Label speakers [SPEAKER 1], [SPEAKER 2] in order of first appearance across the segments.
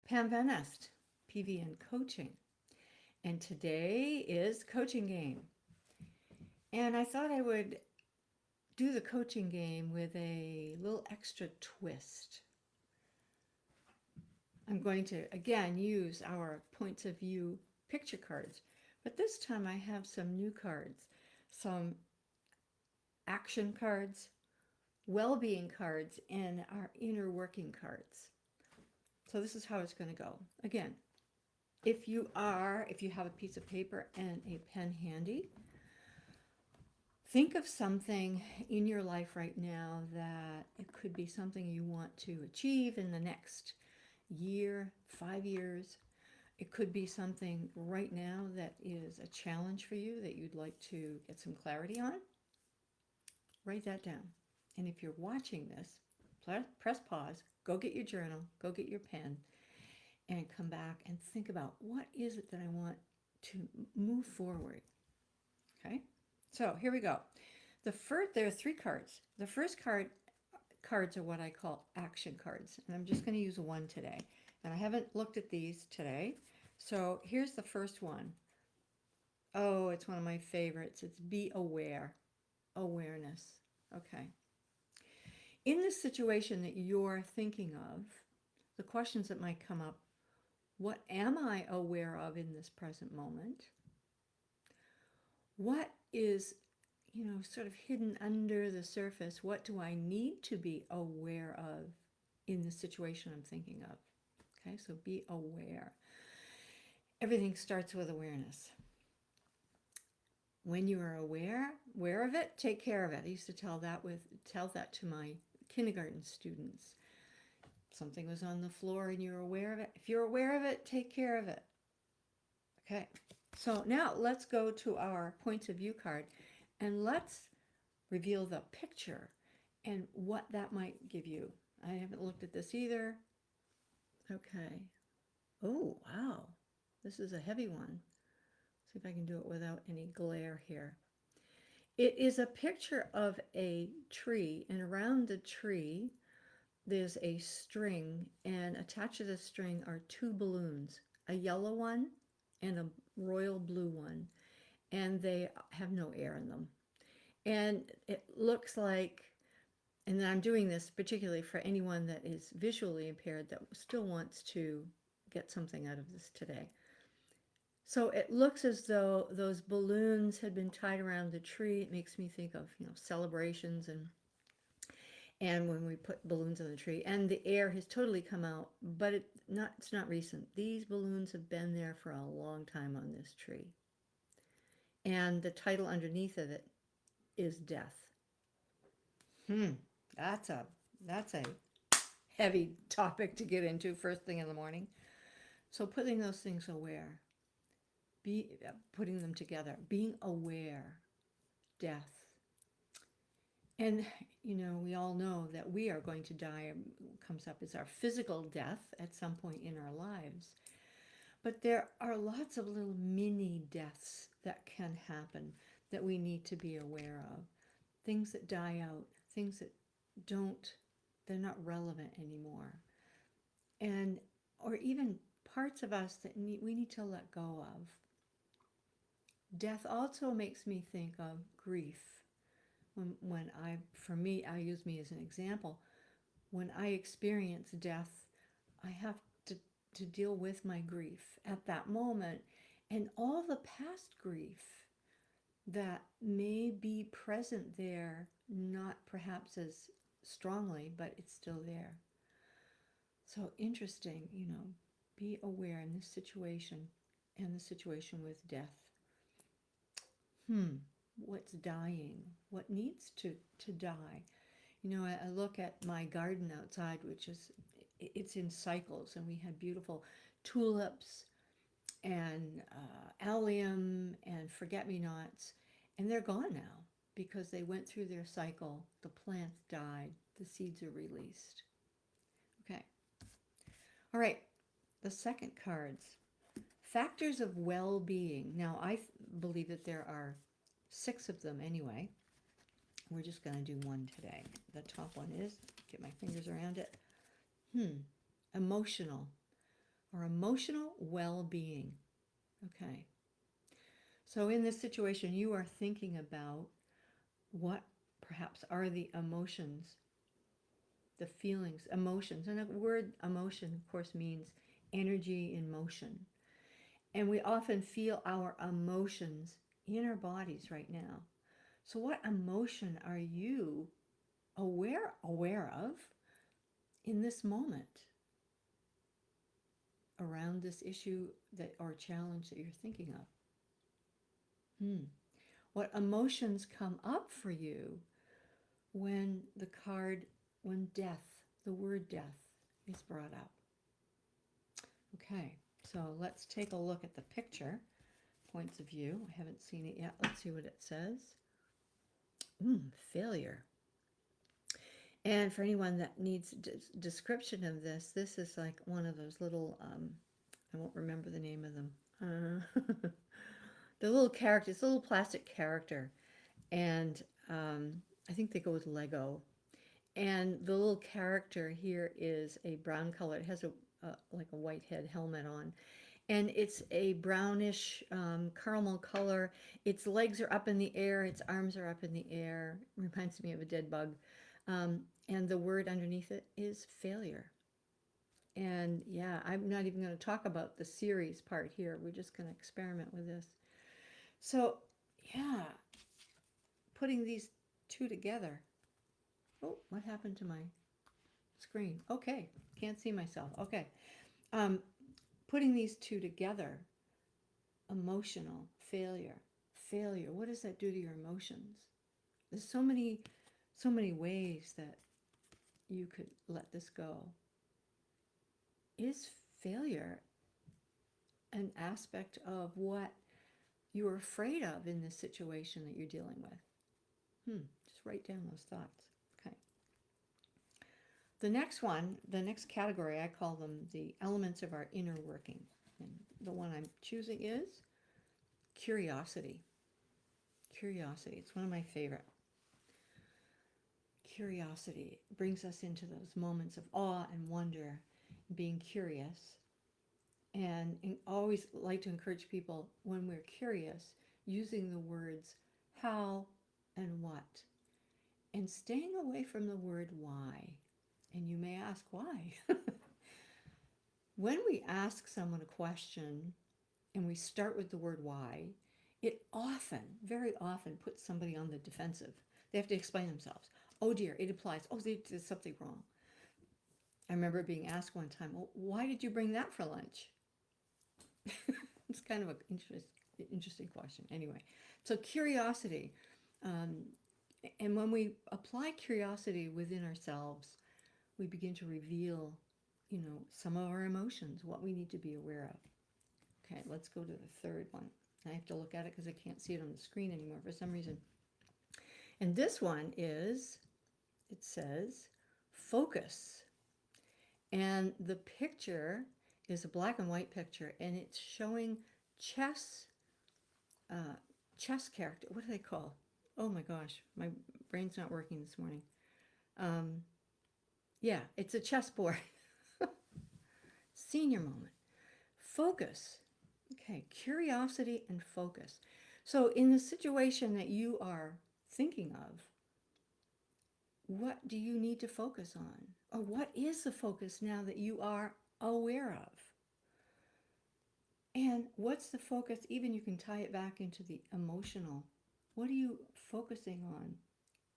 [SPEAKER 1] Pam Van Est, PVN Coaching. And today is coaching game. And I thought I would do the coaching game with a little extra twist. I'm going to again use our points of view picture cards, but this time I have some new cards, some action cards, well-being cards, and our inner working cards. So this is how it's going to go. Again, if you have a piece of paper and a pen handy, think of something in your life right now that it could be something you want to achieve in the next year, 5 years. It could be something right now that is a challenge for you that you'd like to get some clarity on. Write that down. And if you're watching this, press pause, go get your journal, go get your pen, and come back and think about what is it that I want to move forward. Okay? So here we go. There are three cards. The first cards are what I call action cards, and I'm just going to use one today. And I haven't looked at these today. So here's the first one. Oh, it's one of my favorites. It's be aware. Awareness. Okay. In this situation that you're thinking of, the questions that might come up: what am I aware of in this present moment? What is, sort of hidden under the surface? What do I need to be aware of in the situation I'm thinking of? Okay, so be aware. Everything starts with awareness. When you are aware of it, take care of it. I used to tell that to my kindergarten students. Something was on the floor and you're aware of it. If you're aware of it, take care of it. Okay. So now let's go to our points of view card and let's reveal the picture and what that might give you. I haven't looked at this either. Okay. Oh, wow. This is a heavy one. See if I can do it without any glare here. It is a picture of a tree, and around the tree there's a string, and attached to the string are two balloons, a yellow one and a royal blue one, and they have no air in them. And it looks like, and I'm doing this particularly for anyone that is visually impaired that still wants to get something out of this today. So it looks as though those balloons had been tied around the tree. It makes me think of, celebrations and when we put balloons on the tree, and the air has totally come out, but it's not recent. These balloons have been there for a long time on this tree. And the title underneath of it is Death. That's a heavy topic to get into first thing in the morning. So putting those things aware, putting them together, being aware, death. And, we all know that we are going to die. Comes up as our physical death at some point in our lives. But there are lots of little mini deaths that can happen that we need to be aware of. Things that die out, things that they're not relevant anymore. Or even parts of us that we need to let go of. Death also makes me think of grief. I use me as an example. When I experience death, I have to deal with my grief at that moment and all the past grief that may be present there, not perhaps as strongly, but it's still there. So interesting, be aware in this situation and the situation with death. What's dying? What needs to die? I look at my garden outside, it's in cycles, and we had beautiful tulips and allium and forget-me-nots, and they're gone now because they went through their cycle. The plants died, the seeds are released. Okay. All right, the second cards. Factors of well-being. Now, I believe that there are 6 of them anyway. We're just going to do one today. The top one is, get my fingers around it, emotional. our emotional well-being. Okay. So in this situation, you are thinking about what perhaps are the emotions, the feelings, emotions. And the word emotion, of course, means energy in motion. And we often feel our emotions in our bodies right now. So what emotion are you aware of in this moment around this issue that or challenge that you're thinking of? What emotions come up for you when when death, the word death is brought up? Okay, so let's take a look at the picture, points of view. I haven't seen it yet. Let's see what it says. Failure. And for anyone that needs description of this, this is like one of those little, I won't remember the name of them. The little characters, the little plastic character. And I think they go with Lego. And the little character here is a brown color. It has like a white head helmet on. And it's a brownish caramel color. Its legs are up in the air. Its arms are up in the air. Reminds me of a dead bug. And the word underneath it is failure. And yeah, I'm not even going to talk about the series part here. We're just going to experiment with this. So yeah, putting these two together. Oh, what happened to my screen? Okay, can't see myself. Okay. Putting these two together, emotional failure. Failure. What does that do to your emotions? There's so many ways that you could let this go. Is failure an aspect of what you're afraid of in this situation that you're dealing with? Just write down those thoughts. Okay. The next one, the next category, I call them the elements of our inner working. And the one I'm choosing is curiosity. Curiosity. It's one of my favorite. Curiosity brings us into those moments of awe and wonder, being curious. And always like to encourage people when we're curious, using the words how and what, and staying away from the word why. And you may ask why. When we ask someone a question and we start with the word why, it often, very often, puts somebody on the defensive. They have to explain themselves. Oh dear, it applies. Oh, they did something wrong. I remember being asked one time, well, why did you bring that for lunch? It's kind of an interesting question. Anyway, so curiosity. And when we apply curiosity within ourselves, we begin to reveal, some of our emotions, what we need to be aware of. Okay, let's go to the third one. I have to look at it because I can't see it on the screen anymore for some reason. And this one is, it says, focus. And the picture is a black and white picture, and it's showing chess character. What do they call? Oh my gosh, my brain's not working this morning. Yeah, it's a chessboard. Senior moment. Focus. Okay, curiosity and focus. So in the situation that you are thinking of, what do you need to focus on? Or what is the focus now that you are aware of? And what's the focus? Even you can tie it back into the emotional. What are you focusing on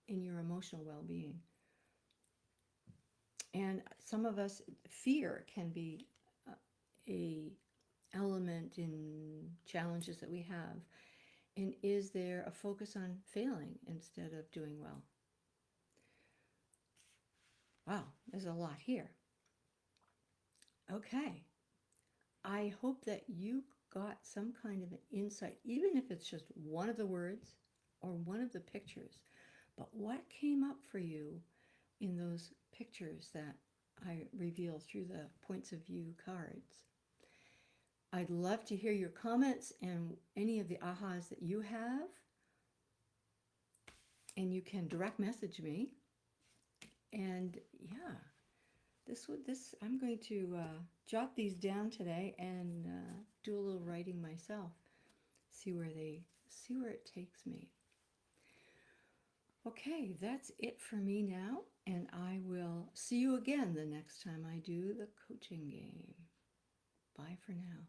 [SPEAKER 1] in your emotional well-being? And some of us, fear can be a element in challenges that we have. And is there a focus on failing instead of doing well? Wow, there's a lot here. Okay. I hope that you got some kind of an insight, even if it's just one of the words or one of the pictures. But what came up for you in those pictures that I reveal through the points of view cards? I'd love to hear your comments and any of the ahas that you have. And you can direct message me. And yeah, this I'm going to jot these down today and do a little writing myself. See where it takes me. Okay, that's it for me now, and I will see you again the next time I do the coaching game. Bye for now.